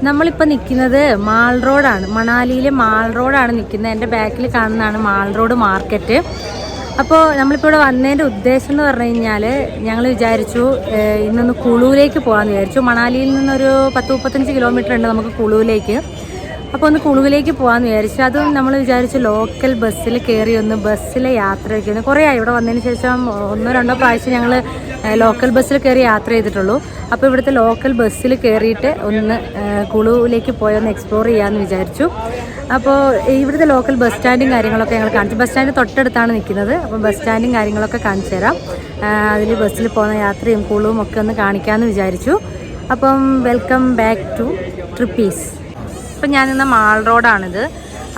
നമ്മളിപ്പോൾ നിൽക്കുന്നത് മാൾ റോഡാണ്. മണാലിയിലെ മാൾ റോഡാണ് നിൽക്കുന്നത്. എൻ്റെ ബാക്കിൽ കാണുന്നതാണ് മാൾ റോഡ് മാർക്കറ്റ്. അപ്പോൾ നമ്മളിപ്പോൾ ഇവിടെ വന്നതിൻ്റെ ഉദ്ദേശം എന്ന് പറഞ്ഞു കഴിഞ്ഞാൽ ഞങ്ങൾ വിചാരിച്ചു ഇന്നൊന്ന് കുളുവിലേക്ക് പോകാമെന്ന് വിചാരിച്ചു. മണാലിയിൽ നിന്നൊരു 10-35 കിലോമീറ്റർ ഉണ്ട് നമുക്ക് കുളുവിലേക്ക്. അപ്പോൾ ഒന്ന് കുളുവിലേക്ക് പോകാമെന്ന് വിചാരിച്ചു. അതും നമ്മൾ വിചാരിച്ചു ലോക്കൽ ബസ്സിൽ കയറി ഒന്ന് ബസ്സിലെ യാത്രയൊക്കെ ഒന്ന് കുറേ ആയി ഇവിടെ വന്നതിന് ശേഷം 1-2 പ്രാവശ്യം ഞങ്ങൾ ലോക്കൽ ബസ്സിൽ കയറി യാത്ര ചെയ്തിട്ടുള്ളൂ. അപ്പോൾ ഇവിടുത്തെ ലോക്കൽ ബസ്സിൽ കയറിയിട്ട് ഒന്ന് കുളുവിലേക്ക് പോയി ഒന്ന് എക്സ്പ്ലോർ ചെയ്യാമെന്ന് വിചാരിച്ചു. അപ്പോൾ ഇവിടുത്തെ ലോക്കൽ ബസ് സ്റ്റാൻഡും കാര്യങ്ങളൊക്കെ ഞങ്ങൾ കാണിച്ചു. ബസ് സ്റ്റാൻഡ് തൊട്ടടുത്താണ് നിൽക്കുന്നത്. അപ്പോൾ ബസ് സ്റ്റാൻഡും കാര്യങ്ങളൊക്കെ കാണിച്ചു തരാം. അതിൽ ബസ്സിൽ പോകുന്ന യാത്രയും കുളുവും ഒക്കെ ഒന്ന് കാണിക്കാമെന്ന് വിചാരിച്ചു. അപ്പം വെൽക്കം ബാക്ക് ടു ട്രിപ്പീസ്. അപ്പം ഞാനിന്ന് മാൾ റോഡാണിത്.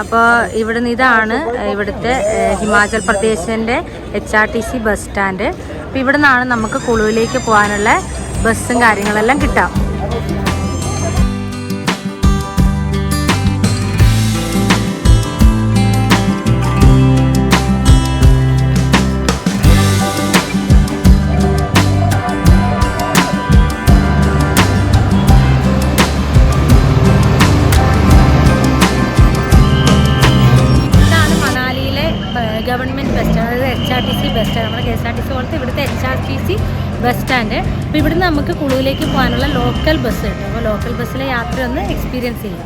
അപ്പോൾ ഇവിടുന്ന് ഇതാണ് ഇവിടുത്തെ ഹിമാചൽ പ്രദേശിൻ്റെ HRTC ബസ് സ്റ്റാൻഡ്. അപ്പോൾ ഇവിടെ നിന്നാണ് നമുക്ക് കുളുവിലേക്ക് പോകാനുള്ള ബസ്സും കാര്യങ്ങളെല്ലാം കിട്ടാം. ഗവൺമെൻറ് ബസ് സ്റ്റാൻഡ്, അതായത് HRTC ബസ് സ്റ്റാൻഡ്. നമ്മുടെ KSRTC പോലത്തെ ഇവിടുത്തെ HRTC ബസ് സ്റ്റാൻഡ്. അപ്പോൾ ഇവിടുന്ന് നമുക്ക് കുളുവിലേക്ക് പോകാനുള്ള ലോക്കൽ ബസ് കിട്ടും. അപ്പോൾ ലോക്കൽ ബസ്സിലെ യാത്ര ഒന്ന് എക്സ്പീരിയൻസ് ചെയ്യാം.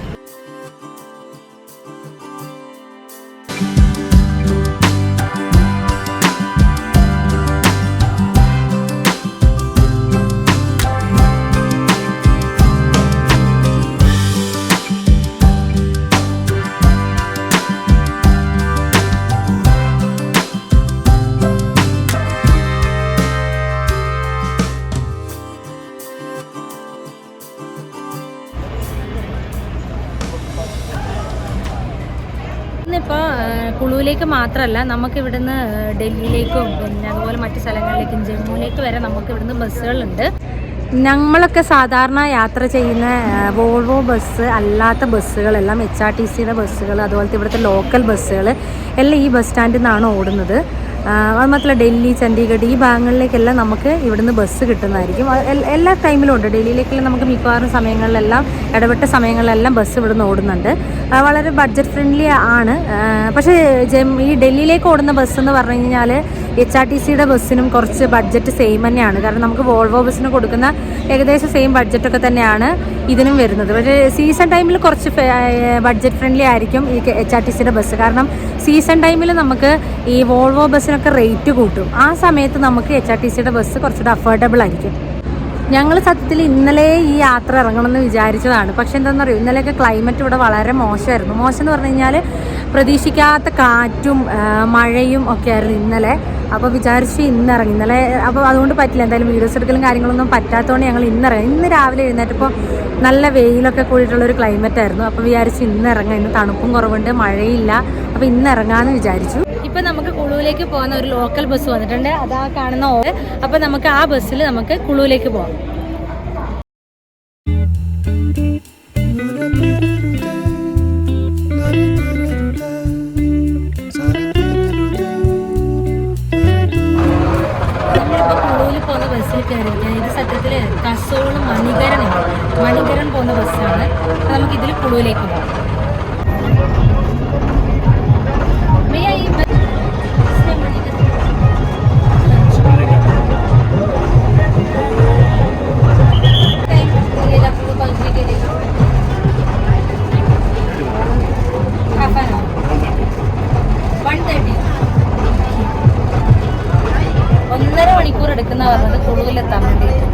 ഇന്നിപ്പോൾ കുളുവിലേക്ക് മാത്രമല്ല നമുക്ക് ഇവിടുന്ന് ഡൽഹിയിലേക്കും പിന്നെ അതുപോലെ മറ്റു സ്ഥലങ്ങളിലേക്കും ജമ്മുവിലേക്ക് വരെ നമുക്ക് ഇവിടുന്ന് ബസ്സുകളുണ്ട്. നമ്മളൊക്കെ സാധാരണ യാത്ര ചെയ്യുന്ന വോൾവോ ബസ് അല്ലാത്ത ബസ്സുകളെല്ലാം HRTCയുടെ ബസ്സുകൾ അതുപോലത്തെ ഇവിടുത്തെ ലോക്കൽ ബസ്സുകൾ എല്ലാം ഈ ബസ് സ്റ്റാൻഡിൽ നിന്നാണ് ഓടുന്നത്. അത് മാത്രമല്ല ഡൽഹി, ചണ്ഡീഗഡ് ഈ ഭാഗങ്ങളിലേക്കെല്ലാം നമുക്ക് ഇവിടുന്ന് ബസ് കിട്ടുന്നതായിരിക്കും. എല്ലാ ടൈമിലും ഉണ്ട്. ഡൽഹിയിലേക്കെല്ലാം നമുക്ക് മിക്കവാറും സമയങ്ങളിലെല്ലാം ഇടപെട്ട സമയങ്ങളിലെല്ലാം ബസ് ഇവിടുന്ന് ഓടുന്നുണ്ട്. വളരെ ബഡ്ജറ്റ് ഫ്രണ്ട്ലി ആണ്. പക്ഷേ ഈ ഡൽഹിയിലേക്ക് ഓടുന്ന ബസ് എന്ന് പറഞ്ഞു കഴിഞ്ഞാൽ HRTCയുടെ ബസ്സിനും കുറച്ച് ബഡ്ജറ്റ് സെയിം തന്നെയാണ്. കാരണം നമുക്ക് വോൾവോ ബസ്സിന് കൊടുക്കുന്ന ഏകദേശം സെയിം ബഡ്ജറ്റൊക്കെ തന്നെയാണ് ഇതിനും വരുന്നത്. പക്ഷേ സീസൺ ടൈമിൽ കുറച്ച് ബഡ്ജറ്റ് ഫ്രണ്ട്ലി ആയിരിക്കും ഈ HRTCയുടെ ബസ്. കാരണം സീസൺ ടൈമിൽ നമുക്ക് ഈ വോൾവോ ബസ്സിനൊക്കെ റേറ്റ് കൂട്ടും. ആ സമയത്ത് നമുക്ക് HRTCയുടെ ബസ് കുറച്ചുകൂടെ അഫോർഡബിൾ ആയിരിക്കും. ഞങ്ങൾ സത്യത്തിൽ ഇന്നലെ ഈ യാത്ര ഇറങ്ങണമെന്ന് വിചാരിച്ചതാണ്. പക്ഷെ എന്താണെന്ന് അറിയുമോ, ഇന്നലെയൊക്കെ ക്ലൈമറ്റ് ഇവിടെ വളരെ മോശമായിരുന്നു. മോശം എന്ന് പറഞ്ഞു കഴിഞ്ഞാൽ പ്രതീക്ഷിക്കാത്ത കാറ്റും മഴയും ഒക്കെ ആയിരുന്നു ഇന്നലെ. അപ്പോൾ വിചാരിച്ച് ഇന്നിറങ്ങി. ഇന്നലെ അപ്പോൾ അതുകൊണ്ട് പറ്റില്ല, എന്തായാലും വീഡിയോസ് എടുക്കലും കാര്യങ്ങളൊന്നും പറ്റാത്തതുകൊണ്ട് ഞങ്ങൾ ഇന്നിറങ്ങി. ഇന്ന് രാവിലെ എഴുന്നേറ്റപ്പോൾ നല്ല വെയിലൊക്കെ കൂടിയിട്ടുള്ളൊരു ക്ലൈമറ്റ് ആയിരുന്നു. അപ്പോൾ വിചാരിച്ച് ഇന്നിറങ്ങാം. ഇന്ന് തണുപ്പും കുറവുണ്ട്, മഴയില്ല. അപ്പോൾ ഇന്നിറങ്ങാമെന്ന് വിചാരിച്ചു. ഇപ്പം നമുക്ക് കുളുവിലേക്ക് പോകുന്ന ഒരു ലോക്കൽ ബസ് വന്നിട്ടുണ്ട്. അതാ കാണുന്ന അപ്പോൾ നമുക്ക് ആ ബസ്സിൽ നമുക്ക് കുളുവിലേക്ക് പോകാം. പോകുന്ന ബസ്സിൽ കയറിയിരിക്കാൻ ഇത് സത്യത്തിൽ കസോള് മണികരൻ പോകുന്ന ബസ്സാണ്. അപ്പോൾ നമുക്ക് ഇതിൽ കുളുവിലേക്ക് പോകാം. എടുക്കുന്ന പറഞ്ഞത് കുളുവിലെത്താൻ വേണ്ടിയിട്ട്.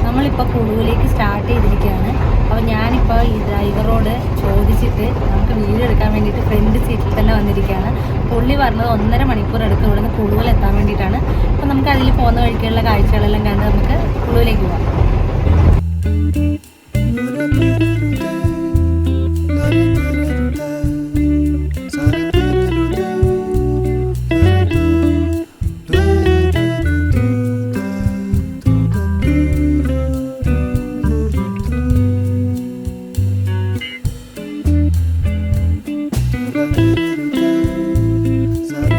നമ്മളിപ്പോൾ കുളുവിലേക്ക് സ്റ്റാർട്ട് ചെയ്തിരിക്കുകയാണ്. അപ്പോൾ ഞാനിപ്പോൾ ഈ ഡ്രൈവറോട് ചോദിച്ചിട്ട് നമുക്ക് വീഡിയോ എടുക്കാൻ വേണ്ടിയിട്ട് ഫ്രണ്ട് സീറ്റിൽ തന്നെ വന്നിരിക്കുകയാണ്. പുള്ളി പറഞ്ഞത് 1.5 മണിക്കൂർ എടുക്കും ഇവിടുന്ന് കുളുവിലെത്താൻ വേണ്ടിയിട്ടാണ്. അപ്പോൾ നമുക്ക് അതിൽ പോകുന്ന വഴിക്കുള്ള കാഴ്ചകളെല്ലാം കണ്ട് നമുക്ക് കുളുവിലേക്ക് പോകാം. Sorry.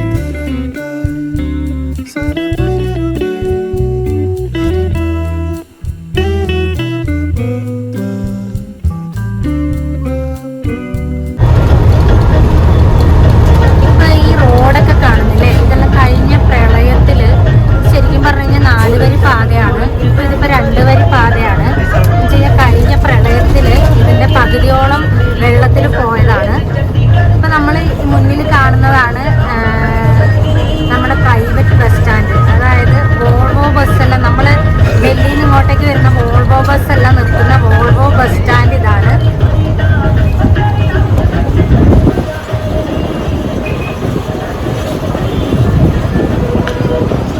ഡൽഹിയിൽ നിന്ന് ഇങ്ങോട്ടേക്ക് വരുന്ന വോൾവോ ബസ് എല്ലാം നിർത്തുന്ന വോൾവോ ബസ് സ്റ്റാൻഡ് ഇതാണ്.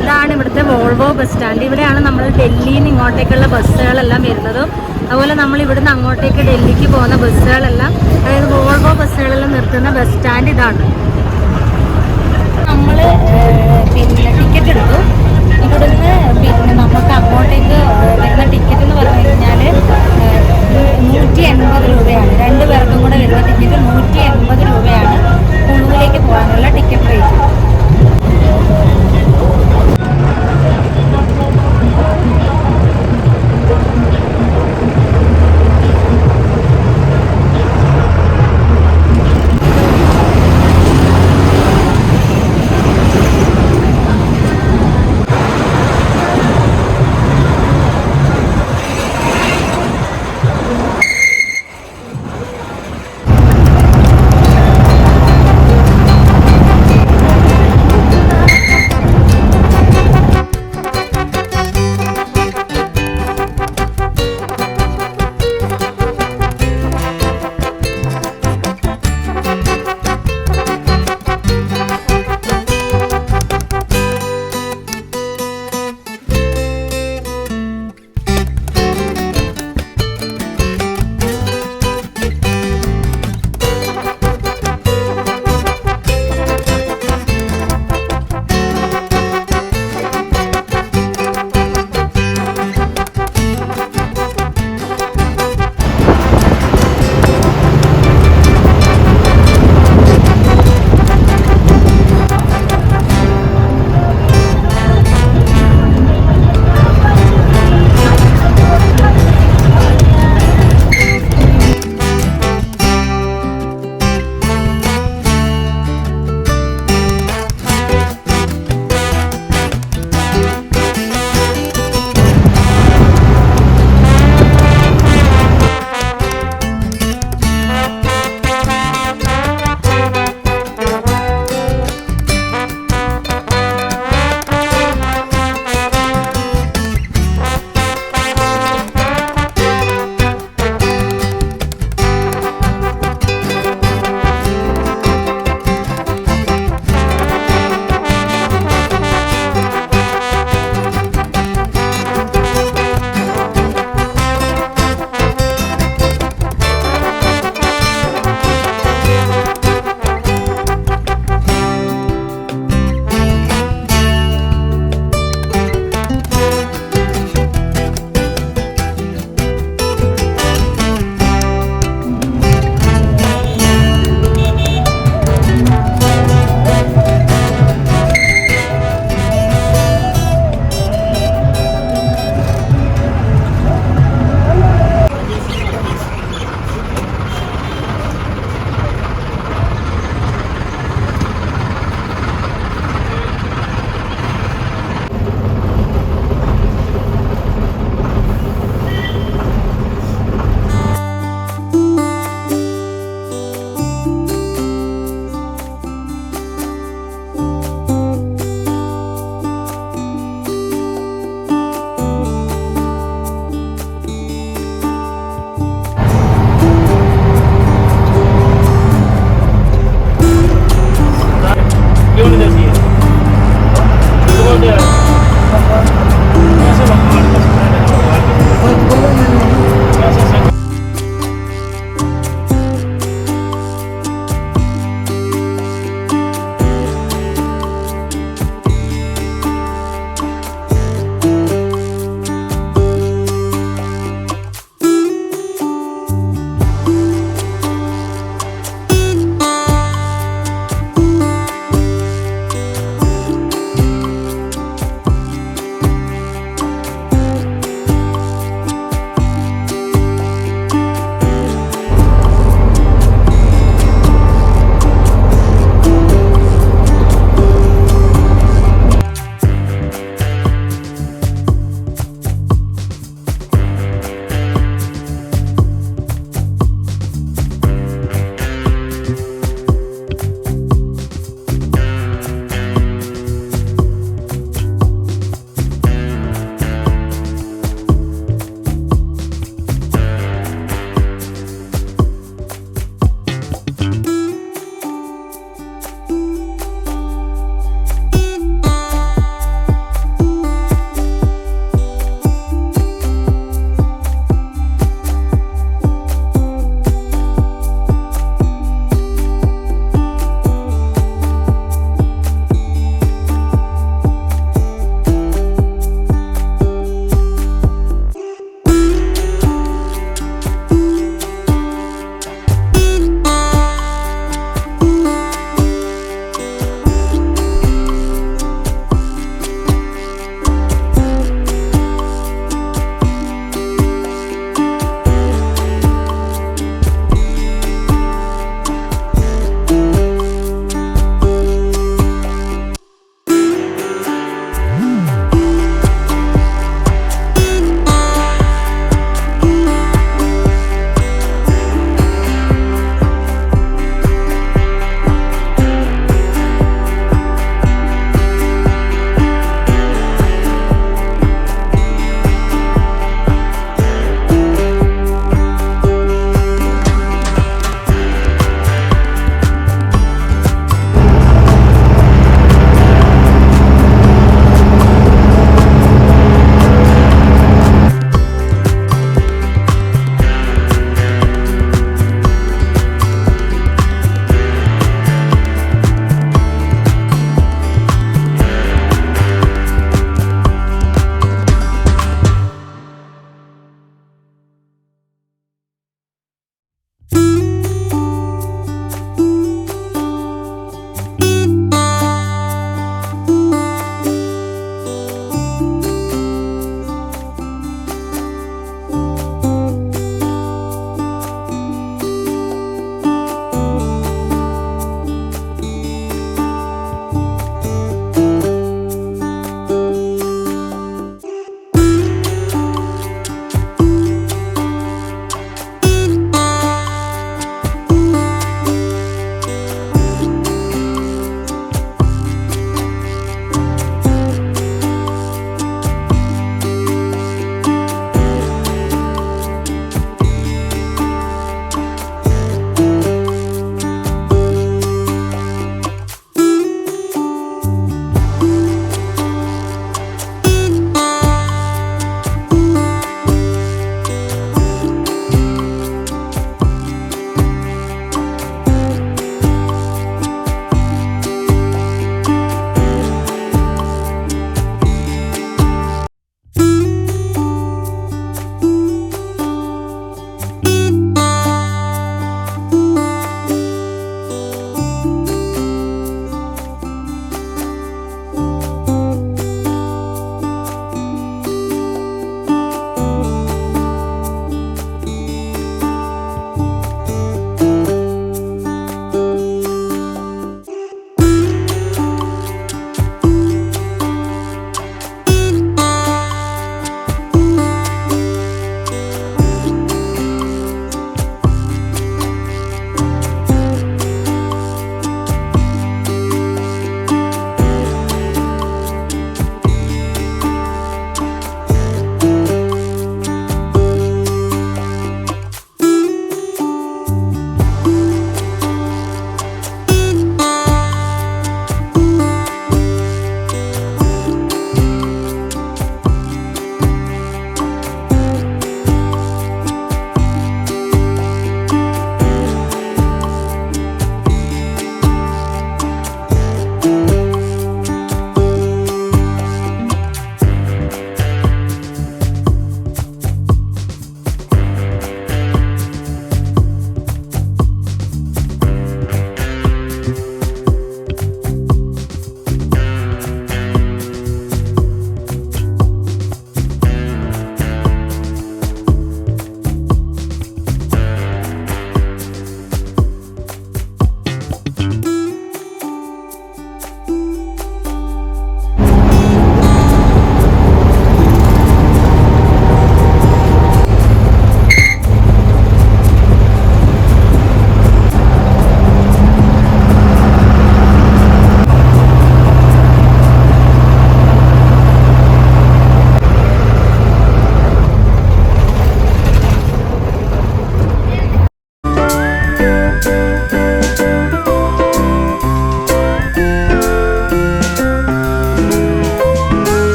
ഇതാണ് ഇവിടുത്തെ വോൾവോ ബസ് സ്റ്റാൻഡ്. ഇവിടെയാണ് നമ്മൾ ഡൽഹിയിൽ നിന്ന് ഇങ്ങോട്ടേക്കുള്ള ബസ്സുകളെല്ലാം വരുന്നത്. അതുപോലെ നമ്മൾ ഇവിടുന്ന് അങ്ങോട്ടേക്ക് ഡൽഹിക്ക് പോകുന്ന ബസ്സുകളെല്ലാം, അതായത് വോൾവോ ബസ്സുകളെല്ലാം നിർത്തുന്ന ബസ് സ്റ്റാൻഡ് ഇതാണ്. നമ്മൾ പിന്നെ ടിക്കറ്റ് എടുത്തു. ഇവിടുന്ന് പിന്നെ നമുക്ക് അങ്ങോട്ടേക്ക് വരുന്ന ടിക്കറ്റ് എന്ന് പറഞ്ഞു കഴിഞ്ഞാൽ 180 രൂപയാണ്. 2 പേർക്കും കൂടെ വരുന്ന ടിക്കറ്റ് 180 രൂപയാണ് കുളുവിലേക്ക് പോകാനുള്ള ടിക്കറ്റ് റേറ്റ്.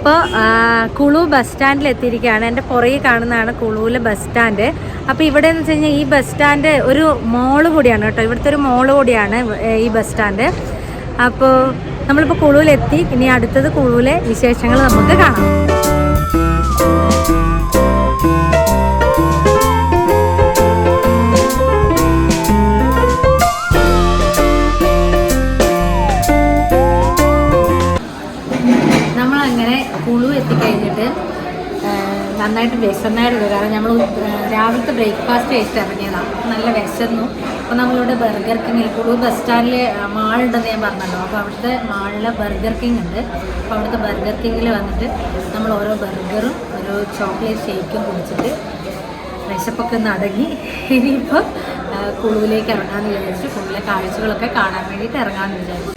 അപ്പോൾ കുളു ബസ് സ്റ്റാൻഡിൽ എത്തിയിരിക്കുകയാണ്. എൻ്റെ പുറകെ കാണുന്നതാണ് കുളുവിലെ ബസ് സ്റ്റാൻഡ്. അപ്പോൾ ഇവിടെ എന്ന് വെച്ച് കഴിഞ്ഞാൽ ഈ ബസ് സ്റ്റാൻഡ് ഒരു മോള് കൂടിയാണ് കേട്ടോ. ഇവിടുത്തെ ഒരു മോള് കൂടിയാണ് ഈ ബസ് സ്റ്റാൻഡ്. അപ്പോൾ നമ്മളിപ്പോൾ കുളുവിലെത്തി. ഇനി അടുത്തത് കുളുവിലെ വിശേഷങ്ങൾ നമുക്ക് കാണാം. നമ്മളങ്ങനെ കുളു എത്തിക്കഴിഞ്ഞിട്ട് നന്നായിട്ട് വിശന്നായിരുന്നു. കാരണം നമ്മൾ രാവിലത്തെ ബ്രേക്ക്ഫാസ്റ്റ് കഴിച്ചിട്ട് ഇറങ്ങിയതാണ്. നല്ല വിശന്നു. അപ്പോൾ നമ്മളിവിടെ ബർഗർ കിങ്ങിൽ കുളു ബസ് സ്റ്റാൻഡിൽ മാളുണ്ടെന്ന് ഞാൻ പറഞ്ഞല്ലോ. അപ്പോൾ അവിടുത്തെ മാളിലെ ബർഗർ കിങ് ഉണ്ട്. അപ്പോൾ അവിടുത്തെ ബർഗർ കിങ്ങിൽ വന്നിട്ട് നമ്മൾ ഓരോ ബർഗറും ഒരു ചോക്ലേറ്റ് ഷേക്കും കുടിച്ചിട്ട് വിശപ്പൊക്കെ നടങ്ങി ഇനിയിപ്പോൾ കുളുവിലേക്ക് ഇറങ്ങാമെന്ന് വിചാരിച്ചു. കുളുവിലെ കാഴ്ചകളൊക്കെ കാണാൻ വേണ്ടിയിട്ട് ഇറങ്ങാമെന്ന് വിചാരിച്ചു.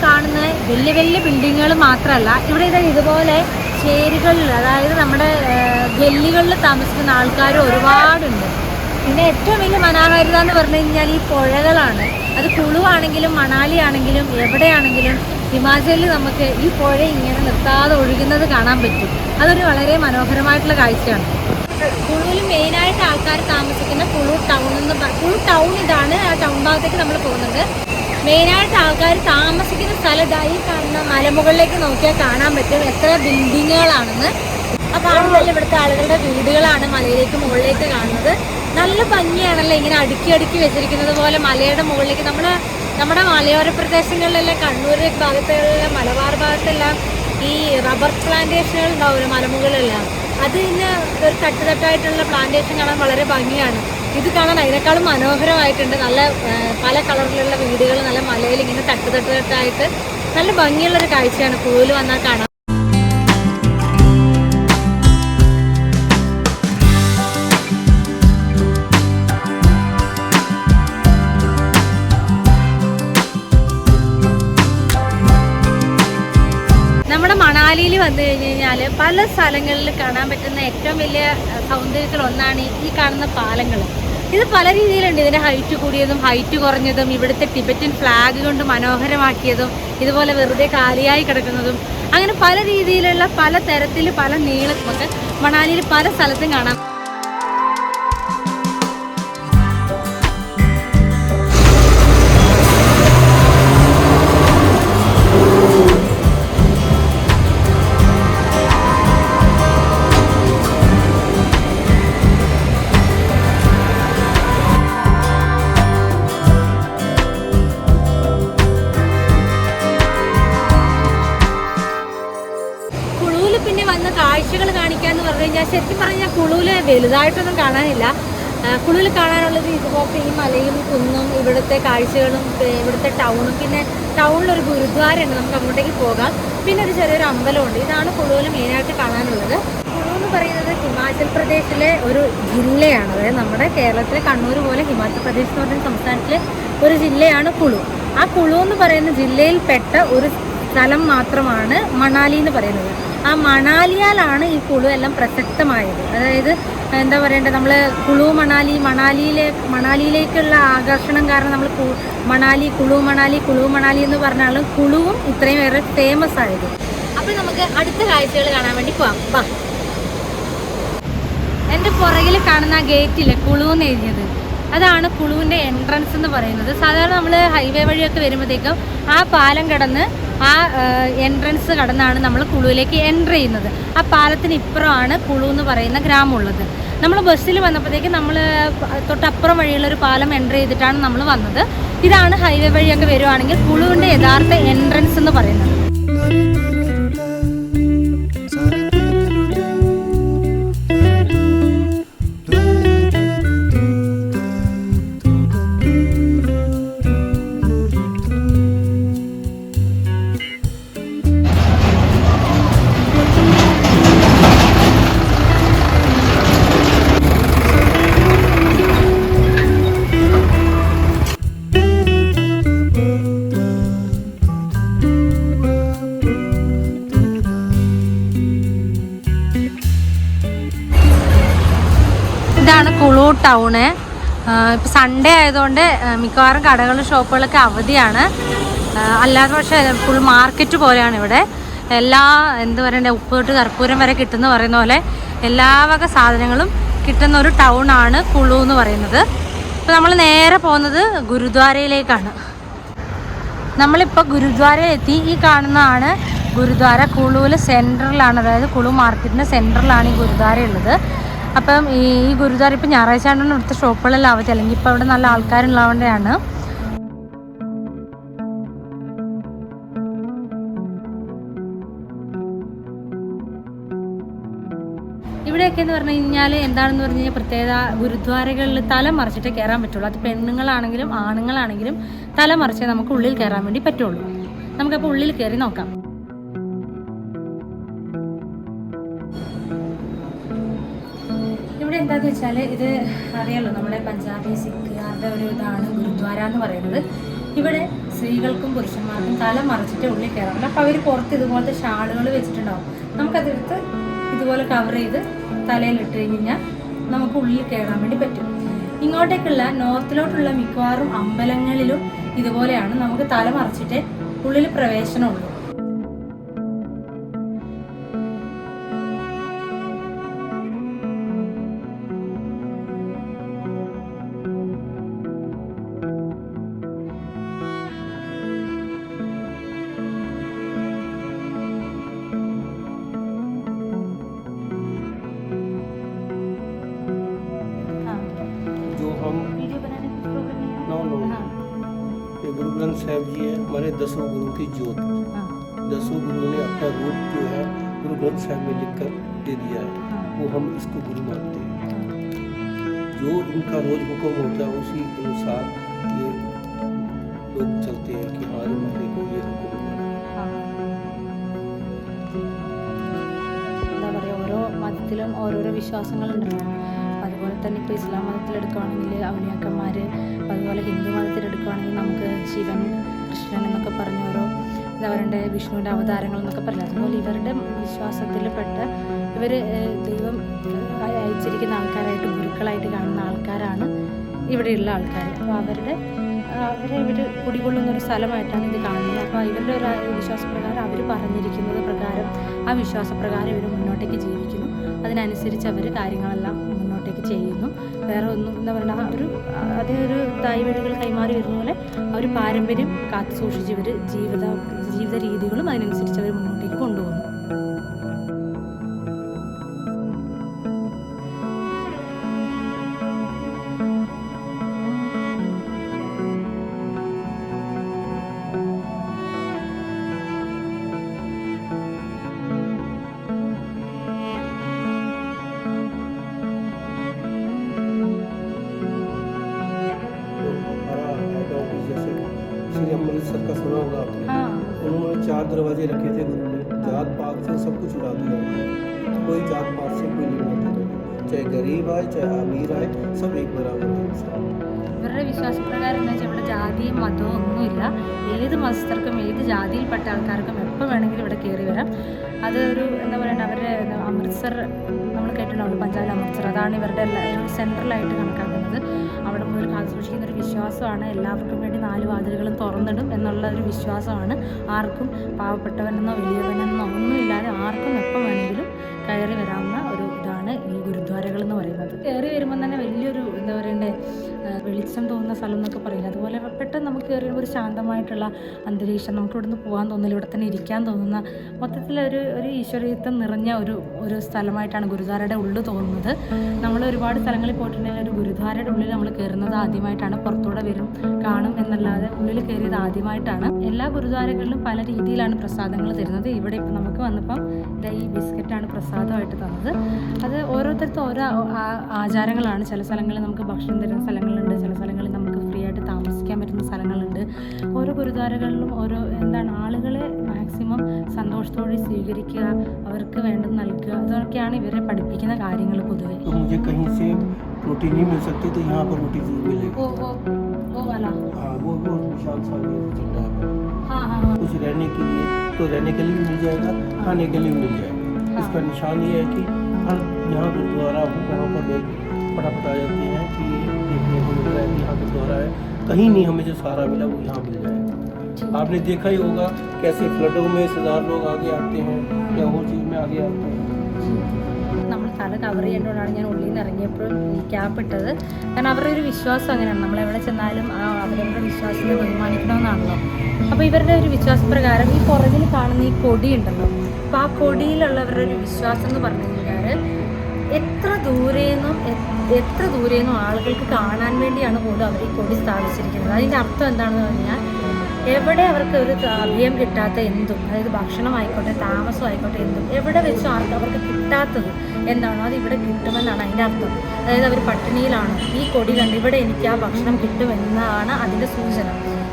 കാണുന്ന വലിയ വലിയ ബിൽഡിങ്ങുകൾ മാത്രമല്ല, ഇവിടെ ഇതുപോലെ ചേരികളിൽ, അതായത് നമ്മുടെ ഗല്ലികളിൽ താമസിക്കുന്ന ആൾക്കാർ ഒരുപാടുണ്ട്. പിന്നെ ഏറ്റവും വലിയ മനോഹാരിത എന്ന് പറഞ്ഞു കഴിഞ്ഞാൽ ഈ പുഴകളാണ്. അത് കുളുവാണെങ്കിലും മണാലി ആണെങ്കിലും എവിടെയാണെങ്കിലും ഹിമാചലിൽ നമുക്ക് ഈ പുഴ ഇങ്ങനെ നിർത്താതെ ഒഴുകുന്നത് കാണാൻ പറ്റും. അതൊരു വളരെ മനോഹരമായിട്ടുള്ള കാഴ്ചയാണ്. കുളുവിൽ മെയിനായിട്ട് ആൾക്കാർ താമസിക്കുന്ന കുളു ടൗൺ ഇതാണ്. ആ ടൗൺ ഭാഗത്തേക്ക് നമ്മൾ പോകുന്നുണ്ട്. മെയിനായിട്ട് ആൾക്കാർ താമസിക്കുന്ന സ്ഥലത്തായി കാണുന്ന മലമുകളിലേക്ക് നോക്കിയാൽ കാണാൻ പറ്റും എത്ര ബിൽഡിങ്ങുകളാണെന്ന്. അപ്പോൾ ആളുകളിൽ ഇവിടുത്തെ ആളുകളുടെ വീടുകളാണ് മലയിലേക്ക് മുകളിലേക്ക് കാണുന്നത്. നല്ല ഭംഗിയാണല്ലോ ഇങ്ങനെ അടുക്കി അടുക്കി വെച്ചിരിക്കുന്നത് പോലെ മലയുടെ മുകളിലേക്ക്. നമ്മുടെ മലയോര പ്രദേശങ്ങളിലെല്ലാം കണ്ണൂർ ഭാഗത്തുള്ള മലബാർ ഭാഗത്തെല്ലാം ഈ റബ്ബർ പ്ലാന്റേഷനുകൾ ഉണ്ടാവുമല്ലോ മലമുകളിലെല്ലാം. അതിന് ഒരു തട്ടുതട്ടായിട്ടുള്ള പ്ലാന്റേഷൻ കാണാൻ വളരെ ഭംഗിയാണ്. ഇത് കാണാൻ അതിനേക്കാളും മനോഹരമായിട്ടുണ്ട്. നല്ല പല കളറിലുള്ള വീടുകൾ നല്ല മലയിൽ ഇങ്ങനെ തട്ടുതട്ടായിട്ട് നല്ല ഭംഗിയുള്ളൊരു കാഴ്ചയാണ് കുളുവിൽ വന്നാൽ കാണാം. നമ്മുടെ മണാലിയിൽ വന്നു കഴിഞ്ഞ് കഴിഞ്ഞാൽ പല സ്ഥലങ്ങളിൽ കാണാൻ പറ്റുന്ന ഏറ്റവും വലിയ സൗന്ദര്യത്തിൽ ഒന്നാണ് ഈ കാണുന്ന പാലങ്ങൾ. ഇത് പല രീതിയിലുണ്ട്. ഇതിൻ്റെ ഹൈറ്റ് കൂടിയതും ഹൈറ്റ് കുറഞ്ഞതും, ഇവിടുത്തെ ടിബറ്റൻ ഫ്ലാഗ് കൊണ്ട് മനോഹരമാക്കിയതും, ഇതുപോലെ വെറുതെ കാലിയായി കിടക്കുന്നതും, അങ്ങനെ പല രീതിയിലുള്ള പല തരത്തിൽ പല നീളമൊക്കെ മണാലിയിൽ പല സ്ഥലത്തും കാണാം. പിന്നെ വന്ന കാഴ്ചകൾ കാണിക്കാന്ന് പറഞ്ഞു കഴിഞ്ഞാൽ ശരിക്കും പറഞ്ഞാൽ കുളുവിൽ വലുതായിട്ടൊന്നും കാണാനില്ല. കുളുവിൽ കാണാനുള്ളത് ഇതുപോലത്തെ ഈ മലയും കുന്നും ഇവിടുത്തെ കാഴ്ചകളും ഇവിടുത്തെ ടൗണും, പിന്നെ ടൗണിലൊരു ഗുരുദ്വാരയുണ്ട്, നമുക്ക് അങ്ങോട്ടേക്ക് പോകാം. പിന്നെ ഒരു ചെറിയൊരു അമ്പലമുണ്ട്. ഇതാണ് കുളുവിൽ മെയിനായിട്ട് കാണാനുള്ളത്. കുളു എന്ന് പറയുന്നത് ഹിമാചൽ പ്രദേശിലെ ഒരു ജില്ലയാണ്. അതായത് നമ്മുടെ കേരളത്തിലെ കണ്ണൂർ പോലെ ഹിമാചൽ പ്രദേശ് എന്ന് പറയുന്ന സംസ്ഥാനത്തിലെ ഒരു ജില്ലയാണ് കുളു. ആ കുളു എന്ന് പറയുന്ന ജില്ലയിൽപ്പെട്ട ഒരു സ്ഥലം മാത്രമാണ് മണാലി എന്ന് പറയുന്നത്. ആ മണാലിയാലാണ് ഈ കുളു എല്ലാം പ്രസക്തമായത്. അതായത് എന്താ പറയേണ്ടത്, നമ്മൾ കുളു മണാലിയിലേക്കുള്ള ആകർഷണം കാരണം നമ്മൾ കുളു മണാലി എന്ന് പറഞ്ഞാലും കുളുവും ഇത്രയും ഏറെ ഫേമസ് ആയത്. അപ്പോൾ നമുക്ക് അടുത്ത കാഴ്ചകൾ കാണാൻ വേണ്ടി പോവാം. എൻ്റെ പുറകിൽ കാണുന്ന ആ ഗേറ്റില്ലേ കുളു എന്ന് എഴുതിയത്, അതാണ് കുളുവിൻ്റെ എൻട്രൻസ് എന്ന് പറയുന്നത്. സാധാരണ നമ്മൾ ഹൈവേ വഴിയൊക്കെ വരുമ്പോഴത്തേക്കും ആ പാലം കടന്ന് ആ എൻട്രൻസ് കടന്നാണ് നമ്മൾ കുളുവിലേക്ക് എൻ്റർ ചെയ്യുന്നത്. ആ പാലത്തിന് ഇപ്പുറമാണ് കുളു എന്ന് പറയുന്ന ഗ്രാമം ഉള്ളത്. നമ്മൾ ബസ്സിൽ വന്നപ്പോഴത്തേക്ക് നമ്മൾ തൊട്ടപ്പുറം വഴിയുള്ളൊരു പാലം എൻ്റർ ചെയ്തിട്ടാണ് നമ്മൾ വന്നത്. ഇതാണ് ഹൈവേ വഴിയൊക്കെ വരുവാണെങ്കിൽ കുളുവിൻ്റെ യഥാർത്ഥ എൻട്രൻസ് എന്ന് പറയുന്നത്. ഇതാണ് കുളു ടൗണ്. ഇപ്പം സൺഡേ ആയതുകൊണ്ട് മിക്കവാറും കടകളും ഷോപ്പുകളൊക്കെ അവധിയാണ്. അല്ലാതെ പക്ഷേ ഫുൾ മാർക്കറ്റ് പോലെയാണ് ഇവിടെ. എല്ലാ എന്താ പറയണ്ടേ, ഉപ്പ് തൊട്ട് കർപ്പൂരം വരെ കിട്ടുന്ന പറയുന്ന പോലെ എല്ലാ വക സാധനങ്ങളും കിട്ടുന്ന ഒരു ടൗണാണ് കുളു എന്ന് പറയുന്നത്. ഇപ്പോൾ നമ്മൾ നേരെ പോകുന്നത് ഗുരുദ്വാരയിലേക്കാണ്. നമ്മളിപ്പോൾ ഗുരുദ്വാരയിൽ എത്തി. ഈ കാണുന്നതാണ് ഗുരുദ്വാര. കുളുവിൽ സെൻട്രലാണ്, അതായത് കുളു മാർക്കറ്റിൻ്റെ സെൻട്രലാണ് ഈ ഗുരുദ്വാര ഉള്ളത്. അപ്പം ഈ ഗുരുദ്വാര ഇപ്പം ഞായറാഴ്ച ആയതുകൊണ്ട് ഇവിടുത്തെ ഷോപ്പുകളെല്ലാം അവധി, അല്ലെങ്കിൽ ഇപ്പോൾ ഇവിടെ നല്ല ആൾക്കാരുള്ളതുകൊണ്ടാണ്. ഇവിടെയൊക്കെ എന്ന് പറഞ്ഞു കഴിഞ്ഞാൽ എന്താണെന്ന് പറഞ്ഞു കഴിഞ്ഞാൽ പ്രത്യേകത, ഗുരുദ്വാരകളിൽ തല മറിച്ചിട്ട് കയറാൻ പറ്റുള്ളൂ. അത് പെണ്ണുങ്ങളാണെങ്കിലും ആണുങ്ങളാണെങ്കിലും തല മറിച്ചേ നമുക്ക് ഉള്ളിൽ കയറാൻ വേണ്ടി പറ്റുള്ളൂ. നമുക്കപ്പോൾ ഉള്ളിൽ കയറി നോക്കാം. ഇവിടെ എന്താണെന്ന് വെച്ചാൽ ഇത് അറിയാലോ, നമ്മുടെ പഞ്ചാബി സിഖുകാരുടെ ഒരു ഇതാണ് ഗുരുദ്വാര എന്ന് പറയുന്നത്. ഇവിടെ സ്ത്രീകൾക്കും പുരുഷന്മാർക്കും തല മറിച്ചിട്ട് ഉള്ളിൽ കയറാം. അപ്പോൾ അവർ പുറത്ത് ഇതുപോലത്തെ ഷാളുകൾ വെച്ചിട്ടുണ്ടാവും. നമുക്കതെടുത്ത് ഇതുപോലെ കവർ ചെയ്ത് തലയിലിട്ട് കഴിഞ്ഞാൽ നമുക്ക് ഉള്ളിൽ കയറാൻ വേണ്ടി പറ്റും. ഇങ്ങോട്ടേക്കുള്ള നോർത്തിലോട്ടുള്ള മിക്കവാറും അമ്പലങ്ങളിലും ഇതുപോലെയാണ്. നമുക്ക് തല മറിച്ചിട്ട് ഉള്ളിൽ പ്രവേശനമുള്ളൂ. गुरु ग्रंथ साहिब जी है, हमारे 10 गुरु की ज्योत। 10 गुरुओं ने अपना रूप जो है गुरु ग्रंथ साहिब में लिखकर दे दिया है, वो हम इसको गुरु मानते हैं। जो इनका रोज हुक्म होता है उसी के अनुसार ये लोग चलते हैं कि हमारे महल को ये हुक्म എന്താ പറയുക, ഓരോ മതത്തിലും ഓരോരോ വിശ്വാസങ്ങളുണ്ടല്ലോ. അതുപോലെ തന്നെ ഇപ്പോൾ ഇസ്ലാം മതത്തിലെടുക്കുകയാണെങ്കിൽ ഔലിയാക്കന്മാർ, അതുപോലെ ഹിന്ദു മതത്തിലെടുക്കുകയാണെങ്കിൽ നമുക്ക് ശിവൻ, കൃഷ്ണൻ എന്നൊക്കെ പറഞ്ഞ ഓരോ എന്താ പറയണ്ടേ, വിഷ്ണുവിൻ്റെ അവതാരങ്ങൾ എന്നൊക്കെ പറഞ്ഞു. അതുപോലെ ഇവരുടെ വിശ്വാസത്തിൽപ്പെട്ട ഇവർ ദൈവം അയച്ചിരിക്കുന്ന ആൾക്കാരായിട്ട്, ഗുരുക്കളായിട്ട് കാണുന്ന ആൾക്കാരാണ് ഇവിടെയുള്ള ആൾക്കാർ. അപ്പോൾ അവരെ ഇവർ കുടികൊള്ളുന്നൊരു സ്ഥലമായിട്ടാണ് ഇത് കാണുന്നത്. അപ്പോൾ ഇവരുടെ ഒരു വിശ്വാസപ്രകാരം അവർ പറഞ്ഞിരിക്കുന്നത് പ്രകാരം, ആ വിശ്വാസപ്രകാരം ഇവർ മുന്നോട്ടേക്ക് ജീവിക്കുന്നു. അതിനനുസരിച്ച് അവർ കാര്യങ്ങളെല്ലാം മുന്നോട്ടേക്ക് ചെയ്യുന്നു. വേറെ ഒന്നും എന്താ പറയുക, അതേ ഒരു തായ്വഴികൾ കൈമാറി വരുന്ന പോലെ ആ ഒരു പാരമ്പര്യം കാത്തു സൂക്ഷിച്ച് ഇവർ ജീവിത രീതികളും അതിനനുസരിച്ച് അവർ മുന്നോട്ടേക്ക് കൊണ്ടുപോകുന്നു. अमृतसर का सुना होगा आपने? उन्होंने 4 दरवाजे रखे थे गुरु ने, जात पात से सब कुछ उड़ा दिया। कोई जात पात से कोई लेना देना, चाहे गरीब आए चाहे अमीर आए, सब एक बराबर है। ഇവരുടെ വിശ്വാസപ്രകാരം എന്താ വെച്ചാൽ ഇവിടെ ജാതിയും മതവും ഒന്നുമില്ല. ഏത് മതസ്ഥർക്കും ഏത് ജാതിയിൽപ്പെട്ട ആൾക്കാർക്കും എപ്പോൾ വേണമെങ്കിലും ഇവിടെ കയറി വരാം. അതൊരു എന്താ പറയുക, അവരുടെ അമൃത്സർ നമ്മൾ കേട്ടിട്ടുണ്ടാവുള്ളൂ, പഞ്ചാബിൽ അമൃത്സർ, അതാണ് ഇവരുടെ ഒരു സെൻട്രലായിട്ട് കണക്കാക്കുന്നത്. അവിടെ മുതൽ കാത്തു സൂക്ഷിക്കുന്ന ഒരു വിശ്വാസമാണ്. എല്ലാവർക്കും വേണ്ടി 4 വാതിലുകളും തുറന്നിടും എന്നുള്ള ഒരു വിശ്വാസമാണ്. ആർക്കും പാവപ്പെട്ടവനെന്നോ വലിയവനെന്നോ ഒന്നുമില്ലാതെ ആർക്കും എപ്പോൾ വേണമെങ്കിലും കയറി വരാവുന്ന ഒരു ഇതാണ് ഈ ഗുരുദ്വാരകൾ എന്ന് പറയുന്നത്. കയറി വരുമ്പോൾ തന്നെ വലിയൊരു എന്താ പറയണ്ടേ, വെളിച്ചം അന്തരീക്ഷം തോന്നുന്ന സ്ഥലം എന്നൊക്കെ പറയില്ല, അതുപോലെ പെട്ടെന്ന് നമുക്ക് കയറിയ ഒരു ശാന്തമായിട്ടുള്ള അന്തരീക്ഷം, നമുക്ക് ഇവിടുന്ന് പോകാൻ തോന്നില്ല, ഇവിടെ തന്നെ ഇരിക്കാൻ തോന്നുന്ന മൊത്തത്തിലൊരു ഈശ്വരീയത്വം നിറഞ്ഞ ഒരു സ്ഥലമായിട്ടാണ് ഗുരുദ്വാരയുടെ ഉള്ളിൽ തോന്നുന്നത്. നമ്മൾ ഒരുപാട് സ്ഥലങ്ങളിൽ പോയിട്ടുണ്ടെങ്കിൽ ഒരു ഗുരുദ്വാരയുടെ ഉള്ളിൽ നമ്മൾ കയറുന്നത് ആദ്യമായിട്ടാണ്, പുറത്തൂടെ വരും കാണും എന്നല്ലാതെ ഉള്ളിൽ കയറിയത് ആദ്യമായിട്ടാണ്. എല്ലാ ഗുരുദ്വാരകളിലും പല രീതിയിലാണ് പ്രസാദങ്ങൾ തരുന്നത്. ഇവിടെ ഇപ്പം നമുക്ക് വന്നപ്പം ഈ ബിസ്ക്കറ്റാണ് പ്രസാദമായിട്ട് തന്നത്. അത് ഓരോരുത്തർക്കും ഓരോ ആചാരങ്ങളാണ്. ചില സ്ഥലങ്ങളിൽ നമുക്ക് ഭക്ഷണം തരുന്ന സ്ഥലങ്ങളുണ്ട്, ചില സ്ഥലങ്ങളിൽ നമുക്ക് ഫ്രീ ആയിട്ട് താമസിക്കാൻ പറ്റുന്ന സ്ഥലങ്ങളുണ്ട്. ഓരോ ഗുരുദ്വാരകളിലും ഓരോ ആളുകളെ മാക്സിമം സന്തോഷത്തോടെ സ്വീകരിക്കുക, അവർക്ക് വേണ്ടത് നൽകുക, അതൊക്കെയാണ് ഇവരെ പഠിപ്പിക്കുന്ന കാര്യങ്ങൾ പൊതുവെ. रोटी नहीं मिल सकती तो यहाँ पर रोटी जरूर मिलेगी। वो वाला वो निशान सा चल रहा है। कुछ रहने के लिए तो रहने के लिए भी मिल जाएगा, खाने के लिए भी मिल जाएगा। इसका निशान ये है कि हर यहाँ गुरुद्वारा हो वहाँ पर लोग फटाफट आ जाते हैं कि देखने को मिल रहा है कि यहाँ गुरुद्वारा है, कहीं नहीं हमें जो सहारा मिला वो यहाँ मिल जाएगा। आपने देखा ही होगा कैसे फ्लडों में 1000 लोग आगे आते हैं या और चीज़ में आगे आते हैं। നമ്മൾ തല കവർ ചെയ്യേണ്ടതുകൊണ്ടാണ് ഞാൻ ഉള്ളിൽ നിന്ന് ഇറങ്ങിയപ്പോൾ ഈ ക്യാപ്പ് ഇട്ടത്. കാരണം അവരുടെ ഒരു വിശ്വാസം അങ്ങനെയാണ്, നമ്മളെവിടെ ചെന്നാലും അവരവരുടെ വിശ്വാസത്തെ ബഹുമാനിക്കണമെന്നാണല്ലോ. അപ്പോൾ ഇവരുടെ ഒരു വിശ്വാസപ്രകാരം ഈ പുറകിൽ കാണുന്ന ഈ കൊടി ഉണ്ടല്ലോ, അപ്പോൾ ആ കൊടിയിലുള്ളവരുടെ ഒരു വിശ്വാസം എന്ന് പറഞ്ഞു കഴിഞ്ഞാൽ എത്ര ദൂരേന്നും ആളുകൾക്ക് കാണാൻ വേണ്ടിയാണ് പോലും അവർ ഈ കൊടി സ്ഥാപിച്ചിരിക്കുന്നത്. അതിൻ്റെ അർത്ഥം എന്താണെന്ന് പറഞ്ഞാൽ എവിടെ അവർക്ക് ഒരു അഭയം കിട്ടാത്ത എന്തും, അതായത് ഭക്ഷണമായിക്കോട്ടെ താമസം ആയിക്കോട്ടെ എന്തും, എവിടെ വെച്ചും അവർക്ക് കിട്ടാത്തത് എന്താണോ അത് ഇവിടെ കിട്ടുമെന്നാണ് അതിൻ്റെ അർത്ഥം. അതായത് അവർ പട്ടിണിയിലാണ്, ഈ കൊടി കണ്ട് ഇവിടെ എനിക്ക് ആ ഭക്ഷണം കിട്ടുമെന്നാണ് അതിൻ്റെ സൂചന.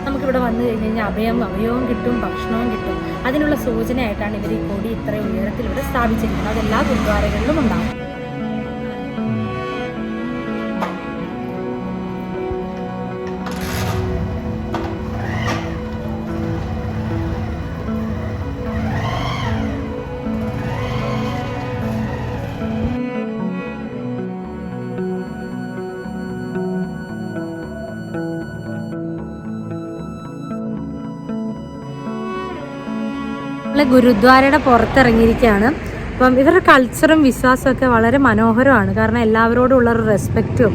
നമുക്കിവിടെ വന്നു കഴിഞ്ഞ് കഴിഞ്ഞാൽ അഭയവും കിട്ടും, ഭക്ഷണവും കിട്ടും. അതിനുള്ള സൂചനയായിട്ടാണ് ഇവർ ഈ കൊടി ഇത്രയും ഉയരത്തിൽ ഇവിടെ സ്ഥാപിച്ചിരിക്കുന്നത്. അതെല്ലാ ഗുരുദ്വാരകളിലും ഉണ്ടാകും. ഗുരുദ്വാരയുടെ പുറത്തിറങ്ങിയിരിക്കുകയാണ്. അപ്പം ഇവരുടെ കൾച്ചറും വിശ്വാസമൊക്കെ വളരെ മനോഹരമാണ്. കാരണം എല്ലാവരോടും ഉള്ളൊരു റെസ്പെക്റ്റും,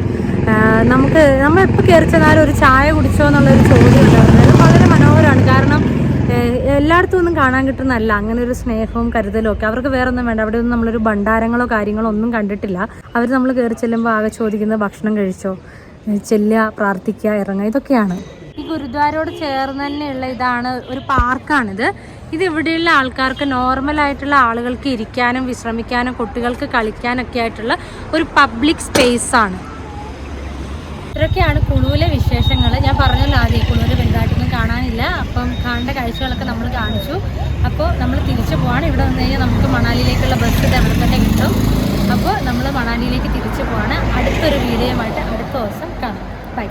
നമ്മളെപ്പോൾ കയറി ചെന്നാലും ഒരു ചായ കുടിച്ചോ എന്നുള്ളൊരു ചോദ്യം ഉണ്ടാകുന്നത് വളരെ മനോഹരമാണ്. കാരണം എല്ലായിടത്തും ഒന്നും കാണാൻ കിട്ടുന്നതല്ല അങ്ങനെ ഒരു സ്നേഹവും കരുതലും ഒക്കെ. അവർക്ക് വേറെ ഒന്നും വേണ്ട. അവിടെ ഒന്നും നമ്മളൊരു ഭണ്ഡാരങ്ങളോ കാര്യങ്ങളോ ഒന്നും കണ്ടിട്ടില്ല. അവർ നമ്മൾ കയറി ചെല്ലുമ്പോൾ ആകെ ചോദിക്കുന്നത് ഭക്ഷണം കഴിച്ചോ, ചെല്ലുക, പ്രാർത്ഥിക്കുക, ഇറങ്ങുക, ഇതൊക്കെയാണ്. ഈ ഗുരുദ്വാരയോട് ചേർന്ന് തന്നെയുള്ള ഇതാണ് ഒരു പാർക്കാണിത്. ഇത് ഇവിടെയുള്ള ആൾക്കാർക്ക്, നോർമലായിട്ടുള്ള ആളുകൾക്ക് ഇരിക്കാനും വിശ്രമിക്കാനും കുട്ടികൾക്ക് കളിക്കാനൊക്കെ ആയിട്ടുള്ള ഒരു പബ്ലിക് സ്പേസാണ്. ഇത്രയൊക്കെയാണ് കുളുവിലെ വിശേഷങ്ങൾ. ഞാൻ പറഞ്ഞല്ലോ ആദ്യം കുളുവിൽ വലുതായിട്ടൊന്നും കാണാനില്ല. അപ്പം കാണേണ്ട കാഴ്ചകളൊക്കെ നമ്മൾ കാണിച്ചു. അപ്പോൾ നമ്മൾ തിരിച്ചു പോവാണ്. ഇവിടെ വന്നു കഴിഞ്ഞാൽ നമുക്ക് മണാലിയിലേക്കുള്ള ബസ് അവിടെ തന്നെ കിട്ടും. അപ്പോൾ നമ്മൾ മണാലിയിലേക്ക് തിരിച്ചു പോവാണ്. അടുത്തൊരു വീഡിയോയുമായിട്ട് അടുത്ത ദിവസം കാണാം. ബൈ.